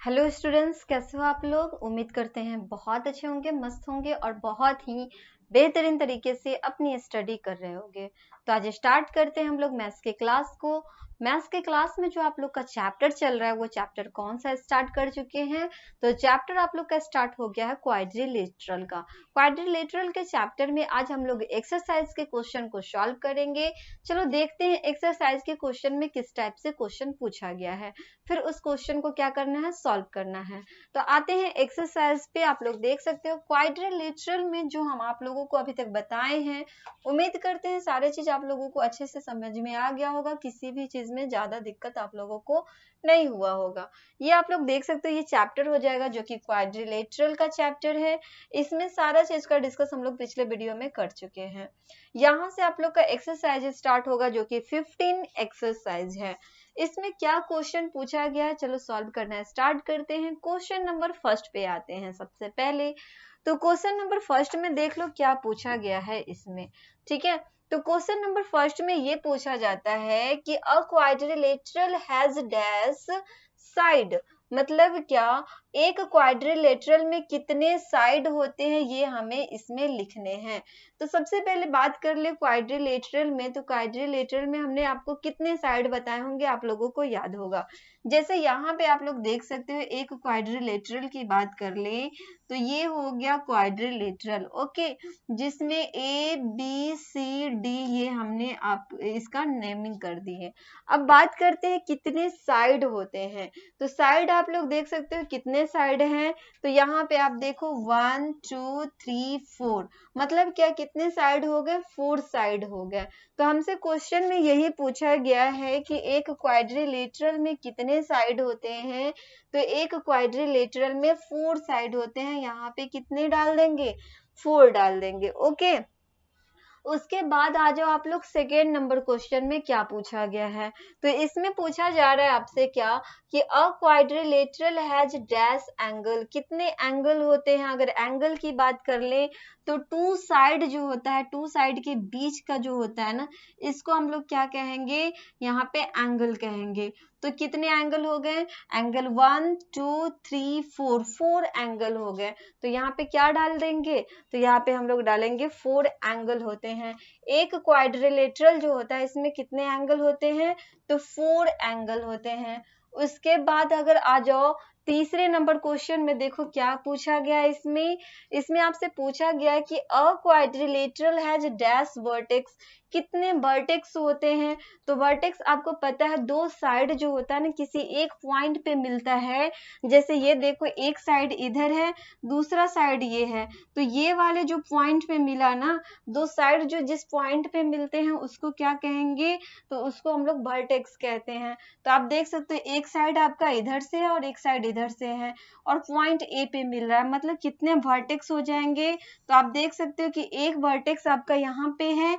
Hello students, कैसे हो आप लोग। उम्मीद करते हैं बहुत अच्छे होंगे, मस्त होंगे और बहुत ही बेहतरीन तरीके से अपनी स्टडी कर रहे होंगे। तो आज स्टार्ट करते हैं हम लोग मैथ्स के क्लास को। मैथ्स के क्लास में जो आप लोग का चैप्टर चल रहा है वो चैप्टर कौन सा स्टार्ट कर चुके हैं। तो चैप्टर आप लोग का स्टार्ट हो गया है क्वाड्रिलेटरल का। क्वाड्रिलेटरल के चैप्टर में आज हम लोग एक्सरसाइज के क्वेश्चन को सॉल्व करेंगे। चलो देखते हैं एक्सरसाइज के क्वेश्चन में किस टाइप से क्वेश्चन पूछा गया है, फिर उस क्वेश्चन को क्या करना है, सॉल्व करना है। तो आते हैं एक्सरसाइज पे। आप लोग देख सकते हो क्वाड्रिलेटरल में जो हम आप लोगों को अभी तक बताए हैं, उम्मीद करते हैं सारे चीज आप लोगों को अच्छे से समझ में आ गया होगा, किसी भी चीज में ज्यादा दिक्कत आप लोगों को नहीं हुआ होगा। ये आप लोग देख सकते हो, ये चैप्टर हो जाएगा जो कि क्वाड्रिलेटरल का चैप्टर है। इसमें सारा चीज का डिस्कस हम लोग पिछले वीडियो में कर चुके हैं। यहाँ से आप लोग का एक्सरसाइज स्टार्ट होगा जो कि 15 एक्सरसाइज है। इसमें क्या क्वेश्चन पूछा गया है, चलो सॉल्व करना स्टार्ट करते हैं। क्वेश्चन नंबर फर्स्ट पे आते हैं सबसे पहले। तो क्वेश्चन नंबर फर्स्ट में देख लो क्या पूछा गया है इसमें। ठीक है, तो क्वेश्चन नंबर फर्स्ट में ये पूछा जाता है कि अ क्वाड्रिलेटरल हैज डैश साइड। मतलब क्या, एक क्वाड्रिलेटरल में कितने साइड होते हैं ये हमें इसमें लिखने हैं। तो सबसे पहले बात कर ले क्वाड्रिलेटरल में। तो क्वाड्रिलेटरल में हमने आपको कितने साइड बताए होंगे आप लोगों को याद होगा। जैसे यहाँ पे आप लोग देख सकते हो, एक क्वाड्रिलेटरल की बात कर ले तो ये हो गया क्वाड्रिलेटरल, ओके, जिसमें ए बी सी डी ये हमने आप इसका नेमिंग कर दी है। अब बात करते हैं कितने साइड होते हैं। तो साइड आप लोग देख सकते हो कितने साइड हैं। तो यहाँ पे आप देखो 1 2 3 4, मतलब क्या, कितने साइड हो गए, 4 साइड हो गए। तो हमसे क्वेश्चन में यही पूछा गया है कि एक क्वाड्रिलेटरल में कितने साइड होते हैं। तो एक क्वाड्रिलेटरल में 4 साइड होते हैं। यहाँ पे कितने डाल देंगे, 4 डाल देंगे, ओके। उसके बाद आ जाओ आप लोग सेकेंड नंबर क्वेश्चन में क्या पूछा गया है। तो इसमें पूछा जा रहा है आपसे क्या, कि अ क्वाड्रिलेटरल हैज डैश एंगल। कितने एंगल होते हैं। अगर एंगल की बात कर ले तो टू साइड जो होता है, टू साइड के बीच का जो होता है ना, इसको हम लोग क्या कहेंगे, यहाँ पे एंगल कहेंगे। तो कितने एंगल हो गए, एंगल 1 2 3 4, 4 एंगल हो गए। तो यहाँ पे क्या डाल देंगे, तो यहाँ पे हम लोग डालेंगे 4 एंगल होते हैं। एक क्वाड्रिलेटरल जो होता है इसमें कितने एंगल होते हैं, तो 4 एंगल होते हैं। उसके बाद अगर आ जाओ तीसरे नंबर क्वेश्चन में, देखो क्या पूछा गया है इसमें। इसमें आपसे पूछा गया है कि अ क्वाड्रिलेटरल हैज डैश वर्टेक्स। कितने वर्टेक्स होते हैं। तो वर्टेक्स आपको पता है, दो साइड जो होता है ना किसी एक पॉइंट पे मिलता है। जैसे ये देखो, एक साइड इधर है, दूसरा साइड ये है। तो ये वाले जो पॉइंट पे मिला ना, दो साइड जो जिस पॉइंट पे मिलते हैं उसको क्या कहेंगे, तो उसको हम लोग वर्टेक्स कहते हैं। तो आप देख सकते हो एक साइड आपका इधर से है और एक साइड इधर से है, और पॉइंट ए पे मिल रहा है, मतलब कितने वर्टेक्स हो जाएंगे। तो आप देख सकते हो कि एक वर्टेक्स आपका यहाँ पे है,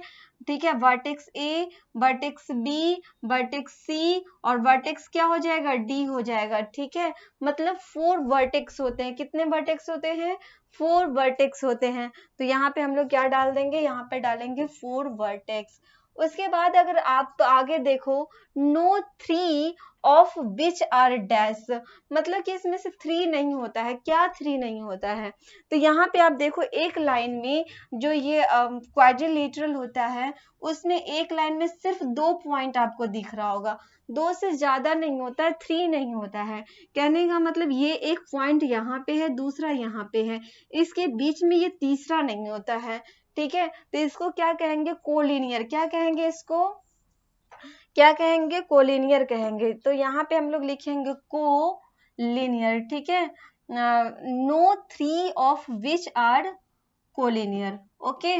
ठीक है, vertex A, vertex B, vertex C, और वर्टेक्स क्या हो जाएगा, डी हो जाएगा, ठीक है। मतलब 4 वर्टेक्स होते हैं। कितने वर्टेक्स होते हैं, 4 वर्टेक्स होते हैं। तो यहाँ पे हम लोग क्या डाल देंगे, यहाँ पे डालेंगे 4 वर्टेक्स। उसके बाद अगर आप आगे देखो, no 3 of which are dash, मतलब कि इसमें से 3 नहीं होता है। क्या 3 नहीं होता है, तो यहाँ पे आप देखो एक लाइन में जो ये क्वाड्रिलेटरल होता है, उसमें एक लाइन में सिर्फ 2 पॉइंट आपको दिख रहा होगा, 2 से ज्यादा नहीं होता है, 3 नहीं होता है। कहने का मतलब ये एक पॉइंट यहाँ पे है, दूसरा यहाँ पे है, इसके बीच में ये तीसरा नहीं होता है, ठीक है। तो इसको क्या कहेंगे, कोलिनियर। क्या कहेंगे इसको, क्या कहेंगे, कोलिनियर कहेंगे। तो यहाँ पे हम लोग लिखेंगे कोलिनियर, ठीक है। No 3 of which are collinear, okay.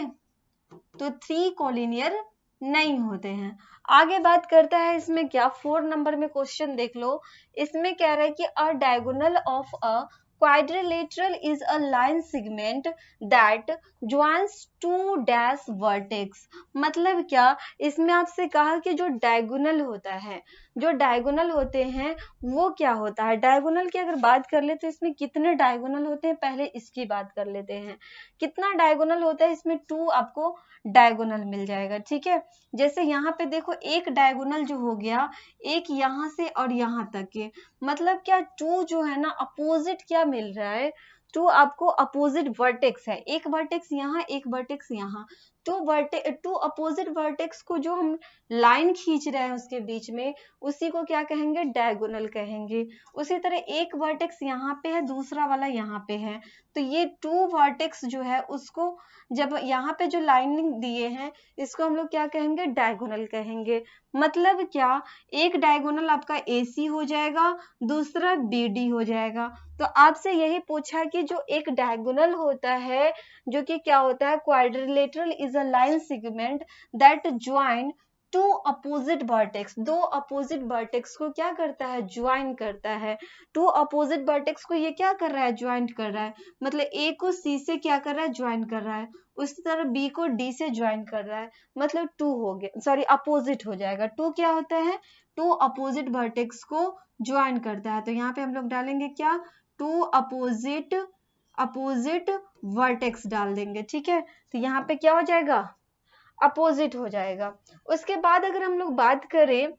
तो 3 कोलिनियर नहीं होते हैं। आगे बात करता है इसमें क्या, 4 नंबर में क्वेश्चन देख लो। इसमें कह रहा है कि a diagonal of a quadrilateral is a line segment that joins two dash vertex. मतलब क्या, इसमें आपसे कहा कि जो डायगोनल होता है, जो डायगोनल होते हैं वो क्या होता है। डायगोनल की अगर बात कर ले तो इसमें कितने डायगोनल होते हैं, पहले इसकी बात कर लेते हैं। कितना डायगोनल होता है इसमें, 2 आपको डायगोनल मिल जाएगा। ठीक है, जैसे यहाँ पे देखो एक डायगोनल जो हो गया, एक यहाँ से और यहाँ तक के, मतलब क्या 2 जो है ना अपोजिट क्या मिल रहा है, 2 आपको अपोजिट वर्टेक्स है, एक वर्टेक्स यहाँ एक वर्टेक्स यहाँ, 2 अपोजिट वर्टेक्स को जो हम लाइन खींच रहे हैं उसके बीच में, उसी को क्या कहेंगे, डायगोनल कहेंगे। उसी तरह एक वर्टेक्स यहाँ पे है, दूसरा वाला यहाँ पे है, तो ये 2 वर्टेक्स जो है उसको जब यहाँ पे जो लाइनिंग दिए हैं इसको हम लोग क्या कहेंगे, डायगोनल कहेंगे। मतलब क्या, एक डायगोनल आपका AC हो जाएगा, दूसरा BD हो जाएगा। तो आपसे यही पूछा कि जो एक डायगोनल होता है, जो कि क्या होता है, quadrilateral is a line segment that join 2 opposite vertex, 2 opposite vertex को क्या करता है, ज्वाइन करता है। 2 अपोजिट वर्टेक्स को ये क्या कर रहा है, ज्वाइन कर रहा है। मतलब A को C से क्या कर रहा है, ज्वाइन कर रहा है, उसी तरह B को D से ज्वाइन कर रहा है। मतलब 2 हो गया, सॉरी अपोजिट हो जाएगा। 2 क्या होता है, 2 अपोजिट वर्टेक्स को ज्वाइन करता है। तो यहाँ पे हम लोग डालेंगे क्या, 2 अपोजिट वर्टेक्स डाल देंगे। ठीक है, तो यहाँ पे क्या हो जाएगा, अपोजिट हो जाएगा। उसके बाद अगर हम लोग बात करें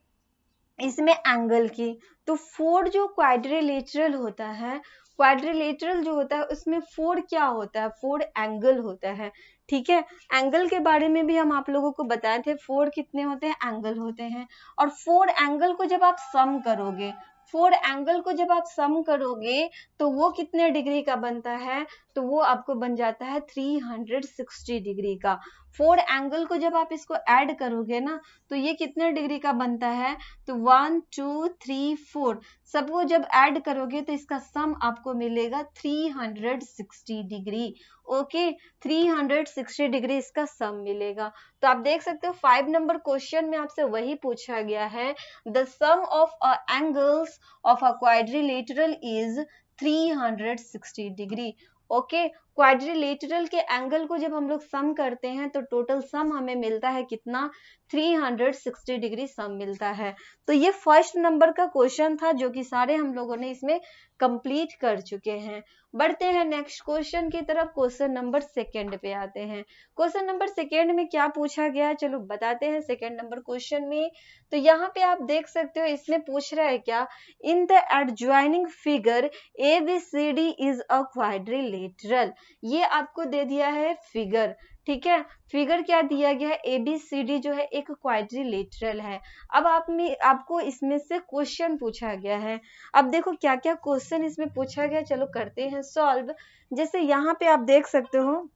इसमें एंगल की, तो 4 जो क्वाड्रिलेटरल होता है, क्वाड्रिलेटरल जो होता है उसमें 4 क्या होता है, 4 एंगल होता है। ठीक है, एंगल के बारे में भी हम आप लोगों को बताए थे, 4 कितने होते हैं, एंगल होते हैं। और 4 एंगल को जब आप सम करोगे, 4 एंगल को जब आप सम करोगे तो वो कितने डिग्री का बनता है, तो वो आपको बन जाता है 360 डिग्री का। 4 एंगल को जब आप इसको ऐड करोगे ना तो ये कितने डिग्री का बनता है, तो 1 2 3 4 सबको जब ऐड करोगे तो इसका सम आपको मिलेगा 360 डिग्री। ओके, 360 डिग्री इसका सम मिलेगा। तो आप देख सकते हो 5 नंबर क्वेश्चन में आपसे वही पूछा गया है, the sum of angles of a quadrilateral is 360 degree. Okay, quadrilateral के एंगल को जब हम लोग सम करते हैं तो टोटल सम हमें मिलता है कितना, 360 डिग्री सम मिलता है। तो ये फर्स्ट नंबर का क्वेश्चन था जो कि सारे हम लोगों ने इसमें कंप्लीट कर चुके हैं। बढ़ते हैं नेक्स्ट क्वेश्चन की तरफ, क्वेश्चन नंबर सेकंड पे आते हैं। क्वेश्चन नंबर सेकंड में क्या पूछा गया है, चलो बताते हैं। सेकंड नंबर क्वेश्चन में तो यहाँ पे आप देख सकते हो इसमें पूछ रहा है क्या, in the adjoining figure ABCD is a quadrilateral. ये आपको दे दिया है फिगर। ठीक है, फिगर क्या दिया गया है, ABCD जो है एक क्वाड्रिलेटरल है। अब आपको इसमें से क्वेश्चन पूछा गया है। अब देखो क्या क्या क्वेश्चन इसमें पूछा गया, चलो करते हैं सॉल्व। जैसे यहाँ पे आप देख सकते हो,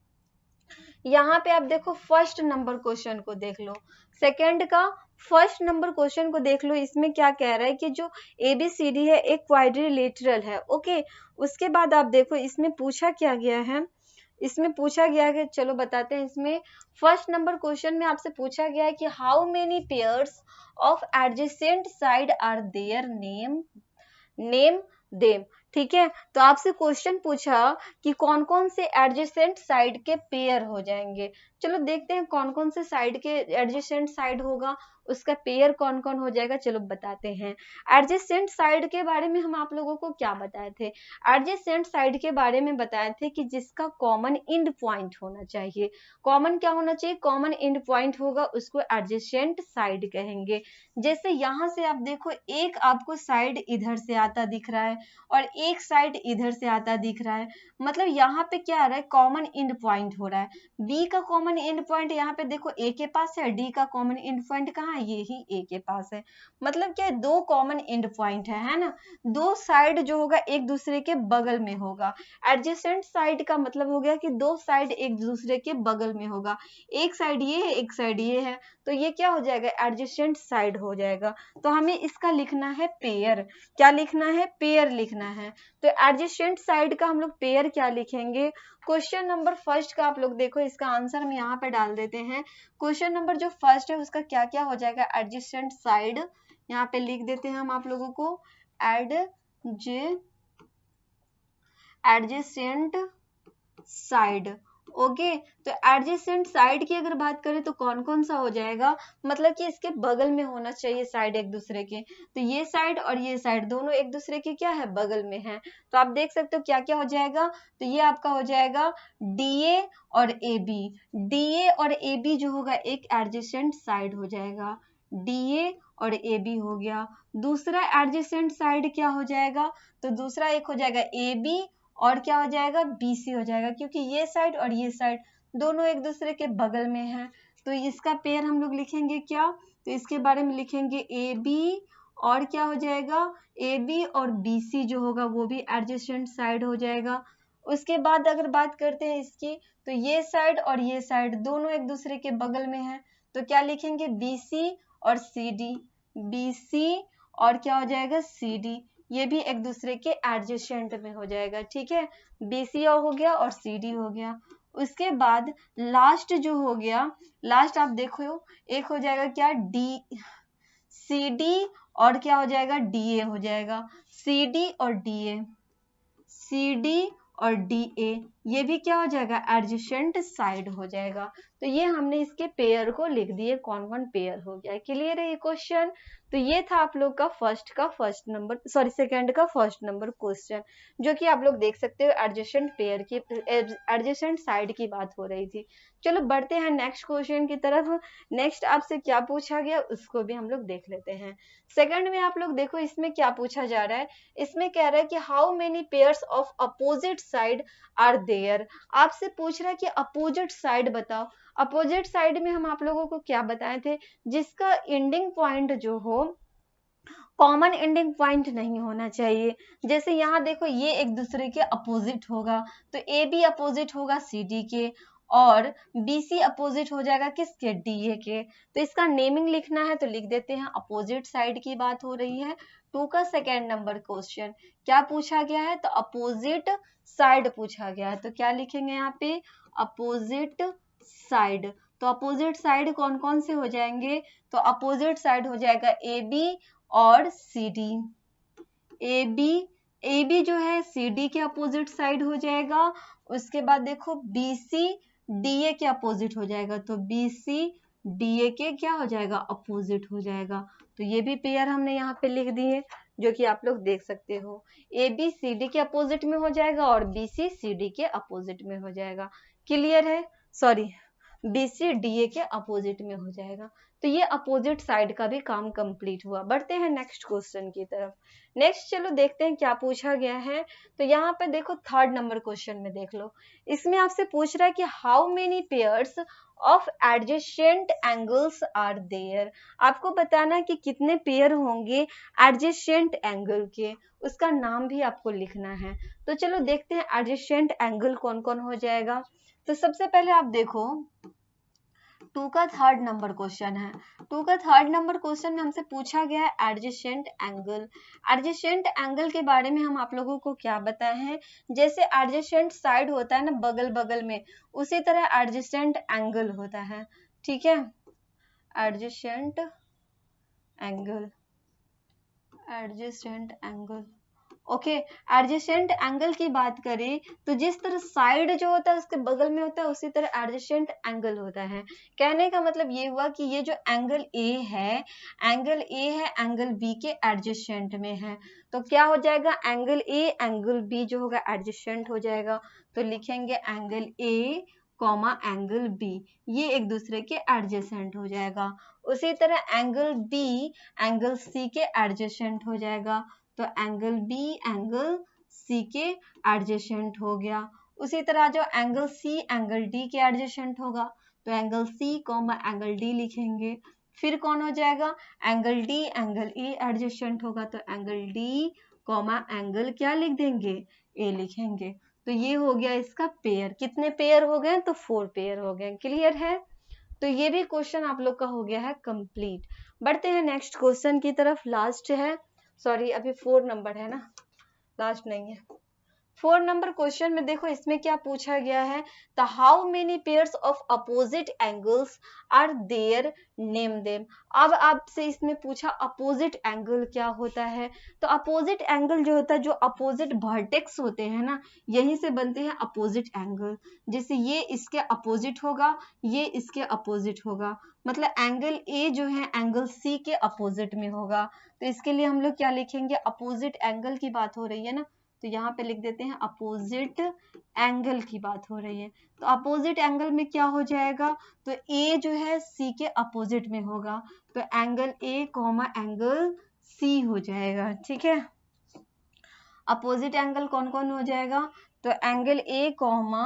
यहाँ पे आप देखो फर्स्ट नंबर क्वेश्चन को देख लो, सेकंड का फर्स्ट नंबर क्वेश्चन को देख लो। इसमें क्या कह रहा है कि जो ABCD है एक क्वाड्रिलेटरल है। ओके, उसके बाद आप देखो इसमें पूछा क्या गया है, इसमें पूछा गया है, चलो बताते हैं। इसमें फर्स्ट नंबर क्वेश्चन में आपसे पूछा गया है कि how many pairs of adjacent side are there, name them. ठीक है, तो आपसे क्वेश्चन पूछा कि कौन कौन से एडजेसेंट साइड के पेयर हो जाएंगे। चलो देखते हैं कौन कौन से साइड के एडजेसेंट साइड होगा, उसका पेयर कौन कौन हो जाएगा, चलो बताते हैं। एडजेसेंट साइड के बारे में हम आप लोगों को क्या बताए थे, एडजेसेंट साइड के बारे में बताए थे कि जिसका कॉमन एंड पॉइंट होना चाहिए। कॉमन क्या होना चाहिए, कॉमन एंड पॉइंट होगा उसको एडजेसेंट साइड कहेंगे। जैसे यहाँ से आप देखो एक आपको साइड इधर से आता दिख रहा है और एक साइड इधर से आता दिख रहा है, मतलब यहाँ पे क्या आ रहा है, कॉमन एंड पॉइंट हो रहा है। बी का कॉमन एंड पॉइंट यहाँ पे देखो ए के पास है, डी का कॉमन एंड पॉइंट कहाँ है, ये ही ए के पास है। मतलब क्या है, 2 कॉमन एंड पॉइंट है ना। 2 साइड जो होगा एक दूसरे के बगल में होगा। एडजेसेंट साइड का मतलब हो गया कि 2 साइड एक दूसरे के बगल में होगा, एक साइड ये है एक साइड ये है, तो ये क्या हो जाएगा, एडजेसेंट साइड हो जाएगा। तो हमें इसका लिखना है पेयर। क्या लिखना है, पेयर लिखना है। तो एडजेसेंट साइड का हम लोग पेयर क्या लिखेंगे, क्वेश्चन नंबर फर्स्ट का आप लोग देखो, इसका आंसर हम यहाँ पे डाल देते हैं। क्वेश्चन नंबर जो फर्स्ट है उसका क्या क्या हो जाएगा, एडजेसेंट साइड, यहाँ पे लिख देते हैं हम आप लोगों को, एडजेसेंट साइड। ओके, तो एडजेसेंट साइड की अगर बात करें तो कौन कौन सा हो जाएगा, मतलब कि इसके बगल में होना चाहिए साइड एक दूसरे के। तो ये साइड और ये साइड दोनों एक दूसरे के क्या है, बगल में है। तो आप देख सकते हो क्या क्या हो जाएगा, तो ये आपका हो जाएगा DA और AB। DA और AB जो होगा एक एडजेसेंट साइड हो जाएगा, DA और AB हो गया। दूसरा एडजेसेंट साइड क्या हो जाएगा, तो दूसरा एक हो जाएगा AB और क्या हो जाएगा, BC हो जाएगा, क्योंकि ये साइड और ये साइड दोनों एक दूसरे के बगल में है। तो इसका पेयर हम लोग लिखेंगे क्या, तो इसके बारे में लिखेंगे AB और क्या हो जाएगा, AB और BC जो होगा वो भी एडजेसेंट साइड हो जाएगा। उसके बाद अगर बात करते हैं इसकी, तो ये साइड और ये साइड दोनों एक दूसरे के बगल में है, तो क्या लिखेंगे, BC और CD, BC और क्या हो जाएगा, CD, ये भी एक दूसरे के एडजेसेंट में हो जाएगा। ठीक है, BC हो गया और CD हो गया। उसके बाद लास्ट जो हो गया, लास्ट आप देखो एक हो जाएगा क्या, CD और क्या हो जाएगा, DA हो जाएगा, CD और DA, CD और DA, ये भी क्या हो जाएगा, एडजेसेंट साइड हो जाएगा। तो ये हमने इसके पेयर को लिख दिए, कौन कौन पेयर हो गया। क्लियर है ये क्वेश्चन। तो ये था आप लोग का फर्स्ट नंबर, सॉरी सेकंड का फर्स्ट नंबर क्वेश्चन, जो कि आप लोग देख सकते हो एडजेसेंट पेयर की, एडजेसेंट साइड की बात हो रही थी। चलो बढ़ते हैं नेक्स्ट क्वेश्चन की तरफ। नेक्स्ट आपसे क्या पूछा गया उसको भी हम लोग देख लेते हैं। सेकंड में आप लोग देखो इसमें क्या पूछा जा रहा है, इसमें कह रहा है कि how many pairs of opposite side are there. आपसे पूछ रहा है कि अपोजिट साइड बताओ। अपोजिट साइड में हम आप लोगों को क्या बताए थे, जिसका एंडिंग पॉइंट जो हो कॉमन एंडिंग पॉइंट नहीं होना चाहिए। जैसे यहाँ देखो ये एक दूसरे के अपोजिट होगा, तो ए बी अपोजिट होगा सी डी के, और बी सी अपोजिट हो जाएगा किसके, डी ए के। तो इसका नेमिंग लिखना है तो लिख देते हैं, अपोजिट साइड की बात हो रही है। 2 का सेकेंड नंबर क्वेश्चन क्या पूछा गया है, तो अपोजिट साइड पूछा गया है। तो क्या लिखेंगे यहाँ पे, अपोजिट साइड। तो अपोजिट साइड कौन कौन से हो जाएंगे, तो अपोजिट साइड हो जाएगा ए बी और सी डी। ए बी जो है सी डी के अपोजिट साइड हो जाएगा। उसके बाद देखो बी सी डी ए के अपोजिट हो जाएगा, तो बी सी डी ए के क्या हो जाएगा, अपोजिट हो जाएगा। तो ये भी पेयर हमने यहाँ पे लिख दिए, जो कि आप लोग देख सकते हो, ए बी सी डी के अपोजिट में हो जाएगा और बी सी सी डी के अपोजिट में हो जाएगा। क्लियर है, sorry B C D A के अपोजिट में हो जाएगा। तो ये अपोजिट साइड का भी काम कंप्लीट हुआ। बढ़ते हैं नेक्स्ट क्वेश्चन की तरफ। नेक्स्ट चलो देखते हैं क्या पूछा गया है। तो यहाँ पे देखो थर्ड नंबर क्वेश्चन में देख लो, इसमें आपसे पूछ रहा है कि how many pairs of adjacent angles are there. आपको बताना है कि कितने पेयर होंगे एडजेसेंट एंगल के, उसका नाम भी आपको लिखना है। तो चलो देखते हैं एडजेसेंट एंगल कौन कौन हो जाएगा। तो सबसे पहले आप देखो 2 का थर्ड नंबर क्वेश्चन है। 2 का थर्ड नंबर क्वेश्चन में हमसे पूछा गया है एडजेसेंट एंगल। एडजेसेंट एंगल के बारे में हम आप लोगों को क्या बताए हैं, जैसे एडजेसेंट साइड होता है ना बगल बगल में, उसी तरह एडजेसेंट एंगल होता है। ठीक है, adjacent angle, adjacent angle, okay. Adjacent angle की बात करें तो जिस तरह साइड जो होता है उसके बगल में होता है, उसी तरह एडजेसेंट एंगल होता है। कहने का मतलब ये हुआ कि ये जो एंगल ए है, एंगल ए है एंगल बी के एडजेसेंट में है। तो क्या हो जाएगा, एंगल ए एंगल बी जो होगा एडजेसेंट हो जाएगा। तो लिखेंगे angle A comma angle B, ये एक दूसरे के एडजेसेंट हो जाएगा। उसी तरह एंगल बी एंगल सी के एडजेसेंट हो जाएगा। तो एंगल बी एंगल सी के एडजेसेंट हो गया। उसी तरह जो एंगल सी एंगल डी के एडजेसेंट होगा, तो angle C comma angle D लिखेंगे। फिर कौन हो जाएगा, angle D angle A adjacent होगा, तो एंगल डी कॉमा एंगल क्या लिख देंगे, ए लिखेंगे। तो ये हो गया इसका पेयर। कितने पेयर हो गए, तो 4 पेयर हो गए। क्लियर है, तो ये भी क्वेश्चन आप लोग का हो गया है कंप्लीट। बढ़ते हैं नेक्स्ट क्वेश्चन की तरफ, लास्ट है, सॉरी अभी 4 नंबर है ना, लास्ट नहीं है, 4 नंबर क्वेश्चन में देखो इसमें क्या पूछा गया है, the how many pairs of opposite angles are there, name them. अब आपसे इसमें पूछा अपोजिट एंगल क्या होता है, तो अपोजिट एंगल जो होता है, जो अपोजिट वर्टेक्स होते हैं ना, यहीं से बनते हैं अपोजिट एंगल। जैसे ये इसके अपोजिट होगा, ये इसके अपोजिट होगा, मतलब एंगल ए जो है एंगल सी के अपोजिट में होगा। तो इसके लिए हम लोग क्या लिखेंगे, अपोजिट एंगल की बात हो रही है ना, तो यहाँ पे लिख देते हैं अपोजिट एंगल की बात हो रही है। तो अपोजिट एंगल में क्या हो जाएगा, तो ए जो है सी के अपोजिट में होगा, तो angle A comma angle C हो जाएगा। ठीक है, अपोजिट एंगल कौन कौन हो जाएगा, तो angle A comma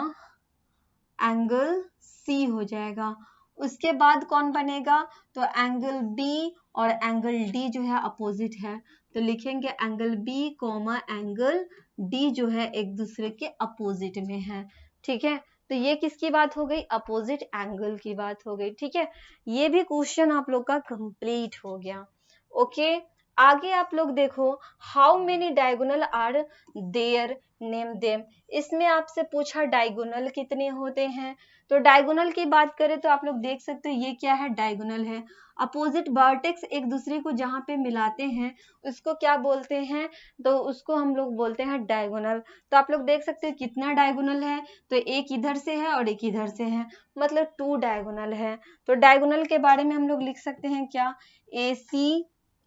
angle C हो जाएगा। उसके बाद कौन बनेगा, तो एंगल बी और एंगल डी जो है अपोजिट है, तो लिखेंगे angle B comma angle D जो है एक दूसरे के अपोजिट में है। ठीक है, तो ये किसकी बात हो गई, अपोजिट एंगल की बात हो गई। ठीक है, ये भी क्वेश्चन आप लोग का कंप्लीट हो गया। ओके, आगे आप लोग देखो, how many diagonal are there, name them. इसमें आपसे पूछा डायगोनल कितने होते हैं, तो डायगोनल की बात करें तो आप लोग देख सकते हो ये क्या है, डायगोनल है। अपोजिट वर्टेक्स एक दूसरे को जहाँ पे मिलाते हैं उसको क्या बोलते हैं, तो उसको हम लोग बोलते हैं डायगोनल। तो आप लोग देख सकते हो कितना डायगोनल है, तो एक इधर से है और एक इधर से है, मतलब 2 डायगोनल है। तो डायगोनल के बारे में हम लोग लिख सकते हैं क्या,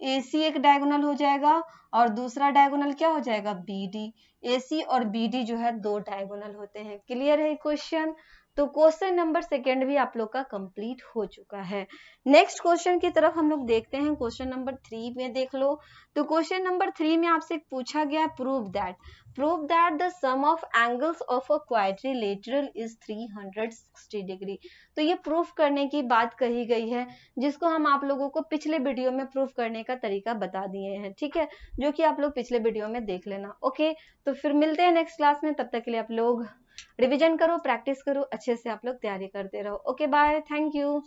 AC एक डायगोनल हो जाएगा और दूसरा डायगोनल क्या हो जाएगा, BD। AC और BD जो है 2 डायगोनल होते हैं। क्लियर है क्वेश्चन, तो क्वेश्चन नंबर सेकेंड भी आप लोग का कंप्लीट हो चुका है। नेक्स्ट क्वेश्चन की तरफ हम लोग देखते हैं, क्वेश्चन नंबर 3 में देख लो। तो क्वेश्चन नंबर 3 में आपसे पूछा गया, prove that the sum of angles of a quadrilateral is 360 degree. तो ये प्रूफ करने की बात कही गई है, जिसको हम आप लोगों को पिछले वीडियो में प्रूफ करने का तरीका बता दिए हैं। ठीक है, जो कि आप लोग पिछले वीडियो में देख लेना। ओके, तो फिर मिलते हैं नेक्स्ट क्लास में, तब तक के लिए आप लोग रिवीजन करो, प्रैक्टिस करो, अच्छे से आप लोग तैयारी करते रहो। Okay bye, thank you.